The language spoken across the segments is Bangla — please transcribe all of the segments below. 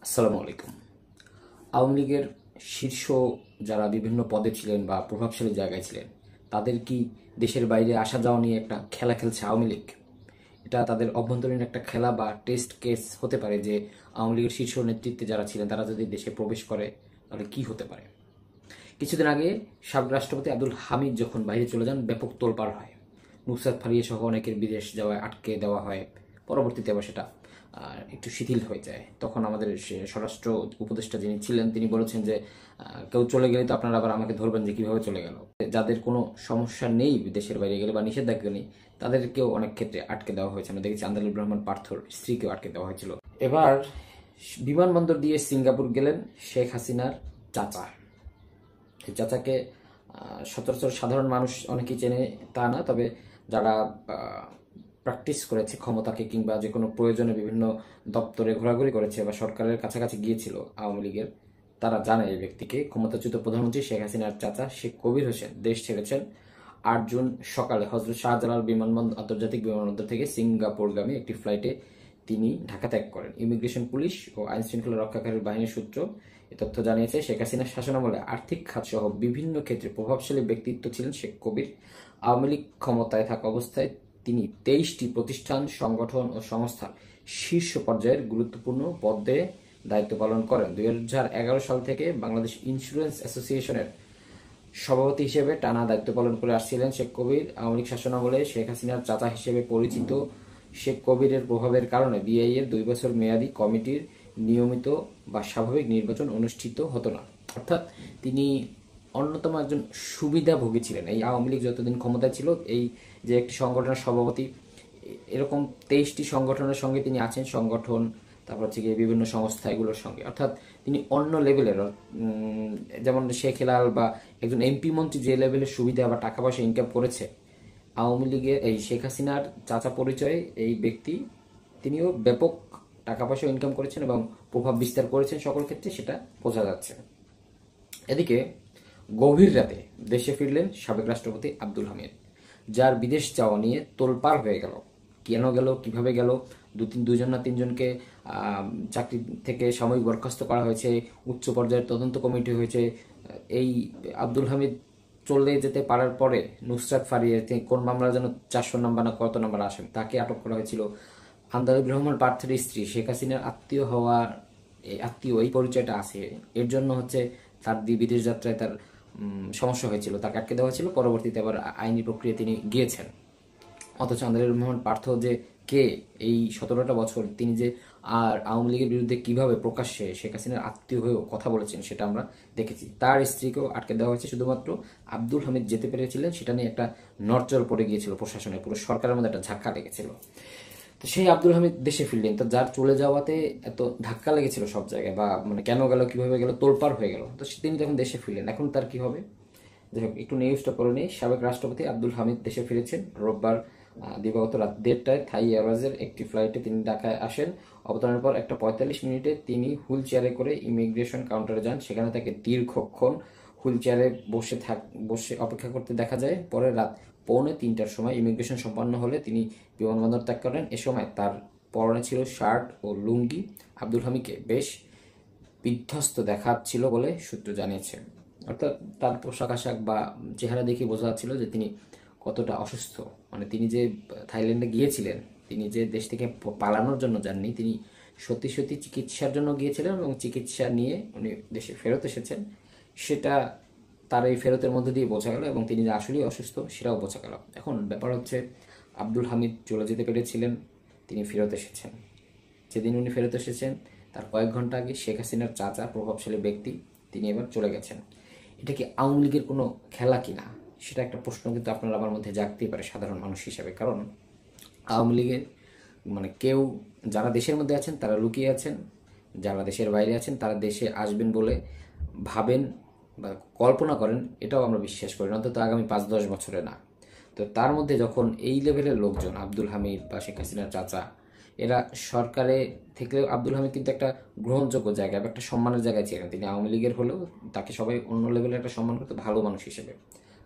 আসসালামু আলাইকুম। আওয়ামী লীগের শীর্ষ যারা বিভিন্ন পদে ছিলেন বা প্রভাবশালী জায়গায় ছিলেন, তাদের কি দেশের বাইরে আসা যাওয়া নিয়ে একটা খেলা খেলছে আওয়ামী লীগ? এটা তাদের অভ্যন্তরীণ একটা খেলা বা টেস্ট কেস হতে পারে যে আওয়ামী লীগের শীর্ষ নেতৃত্বে যারা ছিলেন তারা যদি দেশে প্রবেশ করে তাহলে কি হতে পারে। কিছুদিন আগে সাবেক রাষ্ট্রপতি আব্দুল হামিদ যখন বাইরে চলে যান, ব্যাপক তোলপাড় হয়। নুসরাত ফারিয়া সহ অনেকের বিদেশ যাওয়ায় আটকে দেওয়া হয়। পরবর্তীতে আবার সেটা একটু শিথিল হয়ে যায়। তখন আমাদের স্বরাষ্ট্র উপদেষ্টা যিনি ছিলেন তিনি বলেছেন যে কেউ চলে গেলে তো আপনারা আবার আমাকে ধরবেন যে কিভাবে চলে গেল। যাদের কোনো সমস্যা নেই দেশের বাইরে গেলে বা নিষেধাজ্ঞা নেই, তাদেরকেও অনেক ক্ষেত্রে আটকে দেওয়া হয়েছে। আমরা দেখেছি আন্দালুর রহমান পার্থর স্ত্রীকেও আটকে দেওয়া হয়েছিল। এবার বিমানবন্দর দিয়ে সিঙ্গাপুর গেলেন শেখ হাসিনার চাচা। এই চাচাকে সচরাচর সাধারণ মানুষ অনেকেই চেনে তা না, তবে যারা প্র্যাকটিস করেছে ক্ষমতাকে কিংবা যে কোনো প্রয়োজনে বিভিন্ন দপ্তরে ঘোরাঘুরি করেছে বা সরকারের কাছাকাছি গিয়েছিল আওয়ামী লীগের, তারা জানে এই ব্যক্তিকে। ক্ষমতাচ্যুত প্রধানমন্ত্রী শেখ হাসিনার চাচা শেখ কবির হোসেন দেশ ছেড়েছেন ৮ জুন সকালে হজরত শাহজালাল আন্তর্জাতিক বিমানবন্দর থেকে সিঙ্গাপুরগামী একটি ফ্লাইটে তিনি ঢাকা ত্যাগ করেন। ইমিগ্রেশন পুলিশ ও আইন শৃঙ্খলা রক্ষাকারী বাহিনীর সূত্র এ তথ্য জানিয়েছে। শেখ হাসিনার শাসনামলে আর্থিক খাত সহ বিভিন্ন ক্ষেত্রে প্রভাবশালী ব্যক্তিত্ব ছিলেন শেখ কবির। আওয়ামী লীগ ক্ষমতায় থাকা অবস্থায় তিনি ২৩টি প্রতিষ্ঠান, সংগঠন ও সংস্থার শীর্ষ পর্যায়ের গুরুত্বপূর্ণ পদে দায়িত্ব পালন করেন। ২০১১ সাল থেকে বাংলাদেশ ইন্স্যুরেন্স অ্যাসোসিয়েশনের সভাপতি হিসেবে টানা দায়িত্ব পালন করে আসছিলেন শেখ কবির। আওয়ামী লীগ শাসনামলে শেখ হাসিনার চাচা হিসেবে পরিচিত শেখ কবিরের প্রভাবের কারণে বিআইএর ২ বছর মেয়াদী কমিটির নিয়মিত বা স্বাভাবিক নির্বাচন অনুষ্ঠিত হতো না। অর্থাৎ তিনি অন্যতম একজন সুবিধাভোগী ছিলেন। এই আওয়ামী লীগ যতদিন ক্ষমতায় ছিল, এই যে একটি সংগঠনের সভাপতি, এরকম ২৩টি সংগঠনের সঙ্গে তিনি আছেন, সংগঠন তারপর হচ্ছে গিয়ে বিভিন্ন সংস্থা এগুলোর সঙ্গে। অর্থাৎ তিনি অন্য লেভেলের, যেমন শেখ হেলাল বা একজন এমপি মন্ত্রী যে লেভেলের সুবিধা বা টাকা পয়সা ইনকাম করেছে, আওয়ামী লীগের এই শেখ হাসিনার চাচা পরিচয়ে এই ব্যক্তি তিনিও ব্যাপক টাকা পয়সা ইনকাম করেছেন এবং প্রভাব বিস্তার করেছেন সকল ক্ষেত্রে, সেটা বোঝা যাচ্ছে। এদিকে গভীর রাতে দেশে ফিরলেন সাবেক রাষ্ট্রপতি আব্দুল হামিদ, যার বিদেশ যাওয়া নিয়ে তোলপাড় হয়ে গেল। কেন গেল, কিভাবে গেল, দুজন না তিনজনকে চাকরি থেকে সাময়িক বরখাস্ত করা হয়েছে, উচ্চ পর্যায়ের তদন্ত কমিটি হয়েছে। এই আব্দুল হামিদ চলে যেতে পারার পরে নুসরাত ফারিয়া, কোন মামলা যেন ৪০০ নাম্বার না কত নাম্বার আসেন, তাকে আটক করা হয়েছিল। আন্দালুর রহমান পার্থের স্ত্রী শেখ হাসিনার আত্মীয় হওয়ার আত্মীয় এই পরিচয়টা আছে, এর জন্য হচ্ছে তার বিদেশ যাত্রায় তার সমস্যা হয়েছিল, তাকে আটকে দেওয়া ছিল। পরবর্তীতে আবার আইনি প্রক্রিয়া তিনি গিয়েছেন। অথচ আন্দালুর রহমান পার্থ যে কে, এই ১৭টা বছর তিনি যে আর আওয়ামী লীগের বিরুদ্ধে কিভাবে প্রকাশ্যে শেখ হাসিনার আত্মীয় হয়েও কথা বলেছেন সেটা আমরা দেখেছি। তার স্ত্রীকেও আটকে দেওয়া হয়েছে শুধুমাত্র আব্দুল হামিদ যেতে পেরেছিলেন, সেটা নিয়ে একটা নড়চড় পড়ে গিয়েছিল প্রশাসনের, পুরো সরকারের মধ্যে একটা ঝাক্কা লেগেছিল। তো সেই আব্দুল হামিদ দেশে ফিরলেন, তো যার চলে যাওয়াতে এত ধাক্কা লেগেছিল সব জায়গায়, বা মানে কেন গেল, কিভাবে গেল, তোলপাড় হয়ে গেল, তো তিনি যখন দেশে ফিরলেন এখন তার কি হবে। যাই হোক, একটু নিউজটা করে নিই। সাবেক রাষ্ট্রপতি আব্দুল হামিদ দেশে ফিরেছেন রোববার দিবাগত রাত ১:৩০টায় থাই এয়ারওয়েজের একটি ফ্লাইটে তিনি ঢাকায় আসেন। অবতরণের পর ১:৪৫ তিনি হুইল চেয়ারে করে ইমিগ্রেশন কাউন্টারে যান। সেখানে তাকে দীর্ঘক্ষণ হুইল চেয়ারে বসে অপেক্ষা করতে দেখা যায়। পরে রাত ২:৩০টার সময় ইমিগ্রেশন সম্পন্ন হলে তিনি বিমানবন্দর ত্যাগ করেন। এ সময় তার পরনে ছিল শার্ট ও লুঙ্গি। আব্দুল হামিদকে বেশ বিধ্বস্ত দেখাচ্ছিল বলে সূত্র জানিয়েছে। অর্থাৎ তার পোশাক আশাক বা চেহারা দেখে বোঝা যাচ্ছিল যে তিনি কতটা অসুস্থ। মানে তিনি যে থাইল্যান্ডে গিয়েছিলেন, তিনি যে দেশ থেকে পালানোর জন্য যাননি, তিনি সত্যি সত্যি চিকিৎসার জন্য গিয়েছিলেন এবং চিকিৎসা নিয়ে উনি দেশে ফেরত এসেছেন। সেটা তার এই ফেরতের মধ্যে দিয়ে বোঝা গেল এবং তিনি যে আসলেই অসুস্থ সেটাও বোঝা গেল। এখন ব্যাপার হচ্ছে, আব্দুল হামিদ চলে যেতে পেরেছিলেন, তিনি ফেরত এসেছেন। যেদিন উনি ফেরত এসেছেন তার কয়েক ঘন্টা আগে শেখ হাসিনার চাচা, প্রভাবশালী ব্যক্তি, তিনি এবার চলে গেছেন। এটা কি আওয়ামী লীগের কোনো খেলা কিনা, সেটা একটা প্রশ্ন কিন্তু আপনার আমার মধ্যে জাগতেই পারে সাধারণ মানুষ হিসাবে। কারণ আওয়ামী লীগের মানে কেউ, যারা দেশের মধ্যে আছেন তারা লুকিয়ে আছেন, যারা দেশের বাইরে আছেন তারা দেশে আসবেন বলে ভাবেন বা কল্পনা করেন, এটাও আমরা বিশ্বাস করি না, অন্তত আগামী ৫-১০ বছরে না। তো তার মধ্যে যখন এই লেভেলের লোকজন, আব্দুল হামিদ বা শেখ হাসিনার চাচা, এরা সরকারে থেকেও আব্দুল হামিদ কিন্তু একটা গ্রহণযোগ্য জায়গায় বা একটা সম্মানের জায়গায় ছিলেন। তিনি আওয়ামী লীগের হলেও তাকে সবাই অন্য লেভেলের একটা সম্মান করতো, ভালো মানুষ হিসেবে।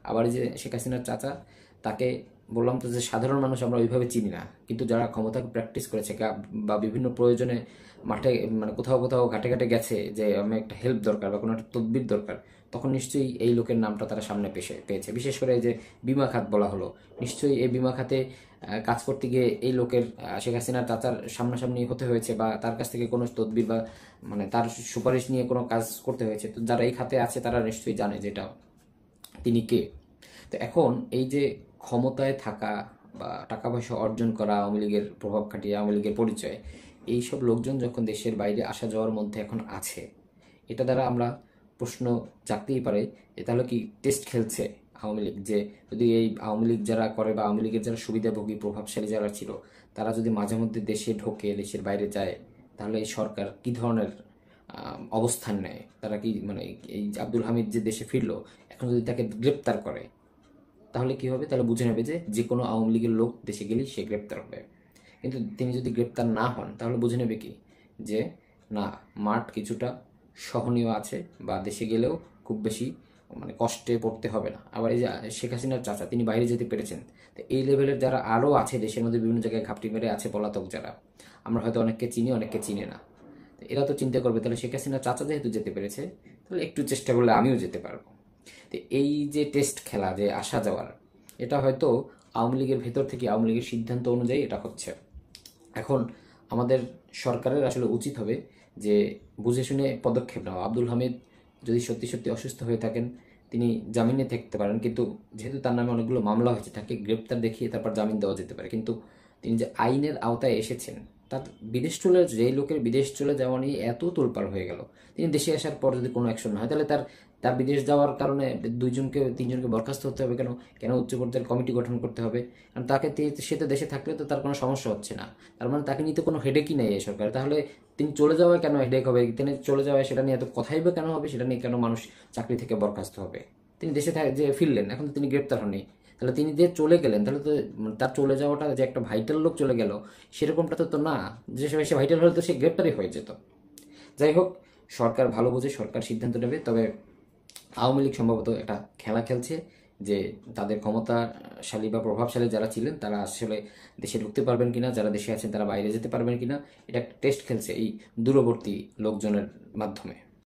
আবার এই যে শেখ হাসিনার চাচা, তাকে বললাম তো যে সাধারণ মানুষ আমরা ওইভাবে চিনি না, কিন্তু যারা ক্ষমতাকে প্র্যাকটিস করেছে বা বিভিন্ন প্রয়োজনে মাঠে মানে কোথাও কোথাও ঘাটে ঘাটে গেছে যে আমি একটা হেল্প দরকার বা কোনো একটা তদবির দরকার, তখন নিশ্চয়ই এই লোকের নামটা তারা সামনে পেয়েছে। বিশেষ করে এই যে বিমা খাত বলা হলো, নিশ্চয়ই এই বিমা খাতে কাজ করতে গিয়ে এই লোকের শেখ হাসিনার চাচার সামনাসামনি হতে হয়েছে বা তার কাছ থেকে কোনো তদবির বা মানে তার সুপারিশ নিয়ে কোনো কাজ করতে হয়েছে। তো যারা এই খাতে আছে তারা নিশ্চয়ই জানে যে এটা তিনি কে। তো এখন এই যে ক্ষমতায় থাকা বা টাকা পয়সা অর্জন করা, আওয়ামী লীগের প্রভাব খাটিয়ে আওয়ামী লীগের পরিচয়, এইসব লোকজন যখন দেশের বাইরে আসা যাওয়ার মধ্যে এখন আছে, এটা দ্বারা আমরা প্রশ্ন জাগতেই পারে যে তাহলে কি টেস্ট খেলছে আওয়ামী লীগ? যে যদি এই আওয়ামী লীগ যারা করে বা আওয়ামী লীগের যারা সুবিধাভোগী প্রভাবশালী যারা ছিল, তারা যদি মাঝে মধ্যে দেশে ঢোকে, দেশের বাইরে যায়, তাহলে এই সরকার কি ধরনের অবস্থান নেয়? তারা কি মানে এই যে আব্দুল হামিদ যে দেশে ফিরলো, এখন যদি তাকে গ্রেপ্তার করে তাহলে কি হবে? তাহলে বুঝে নেবে যে যে কোনো আওয়ামী লীগের লোক দেশে গেলেই সে গ্রেপ্তার হবে। কিন্তু তিনি যদি গ্রেপ্তার না হন তাহলে বুঝে নেবে কি যে না, মাঠ কিছুটা সহনীয় আছে বা দেশে গেলেও খুব বেশি মানে কষ্টে পড়তে হবে না। আবার এই যে শেখ হাসিনার চাচা, তিনি বাইরে যেতে পেরেছেন। তো এই লেভেলের যারা আরও আছে দেশের মধ্যে বিভিন্ন জায়গায় ঘাপটি মেরে আছে পলাতক যারা, আমরা হয়তো অনেককে চিনি, অনেককে চিনি না। তো এরা তো চিন্তা করবে তাহলে শেখ হাসিনার চাচা যেহেতু যেতে পেরেছে, তাহলে একটু চেষ্টা করলে আমিও যেতে পারবো। তো এই যে টেস্ট খেলা, যে আসা যাওয়ার, এটা হয়তো আওয়ামী লীগের ভেতর থেকে আওয়ামী লীগের সিদ্ধান্ত অনুযায়ী এটা হচ্ছে। এখন আমাদের সরকারের আসলে উচিত হবে যে বুঝে শুনে পদক্ষেপ নেওয়া। আব্দুল হামিদ যদি সত্যি সত্যি অসুস্থ হয়ে থাকেন, তিনি জামিনে থাকতে পারেন, কিন্তু যেহেতু তার নামে অনেকগুলো মামলা হয়েছে, তাকে গ্রেপ্তার দেখিয়ে তারপর জামিন দেওয়া যেতে পারে। কিন্তু তিনি যে আইনের আওতায় এসেছেন, তার বিদেশ চলে, যেই লোকের বিদেশ চলে যাওয়া নিয়ে এত তোলপাড় হয়ে গেল, তিনি দেশে আসার পর যদি কোনো অ্যাকশন না হয়, তাহলে তার তার বিদেশ যাওয়ার কারণে দুইজনকে তিনজনকে বরখাস্ত হতে হবে কেন? কেন উচ্চ পর্যায়ের কমিটি গঠন করতে হবে? কারণ তাকে সে তো দেশে থাকলে তো তার কোনো সমস্যা হচ্ছে না, তার মানে তাকে নিতে কোনো হেডেকই নেই এই সরকার। তাহলে তিনি চলে যাওয়ায় কেন হেডেক হবে? তিনি চলে যাওয়ায় সেটা নিয়ে এত কথাই বা কেন হবে? সেটা নিয়ে কেন মানুষ চাকরি থেকে বরখাস্ত হবে? তিনি দেশে যে ফিরলেন, এখন তো তিনি গ্রেপ্তার হননি, তাহলে তিনি যে চলে গেলেন, তাহলে তো তার চলে যাওয়াটা যে একটা ভাইটাল লোক চলে গেল সেরকমটা তো না। যে সময় সে ভাইটাল হলে তো সে গ্রেপ্তারই হয়ে যেত। যাই হোক, সরকার ভালো বোঝে, সরকার সিদ্ধান্ত নেবে। তবে আওয়ামী লীগ সম্ভবত একটা খেলা খেলছে যে তাদের ক্ষমতাশালী বা প্রভাবশালী যারা ছিলেন তারা আসলে দেশে ঢুকতে পারবেন কিনা, যারা দেশে আছেন তারা বাইরে যেতে পারবেন কিনা, এটা একটা টেস্ট খেলছে এই দূরবর্তী লোকজনের মাধ্যমে।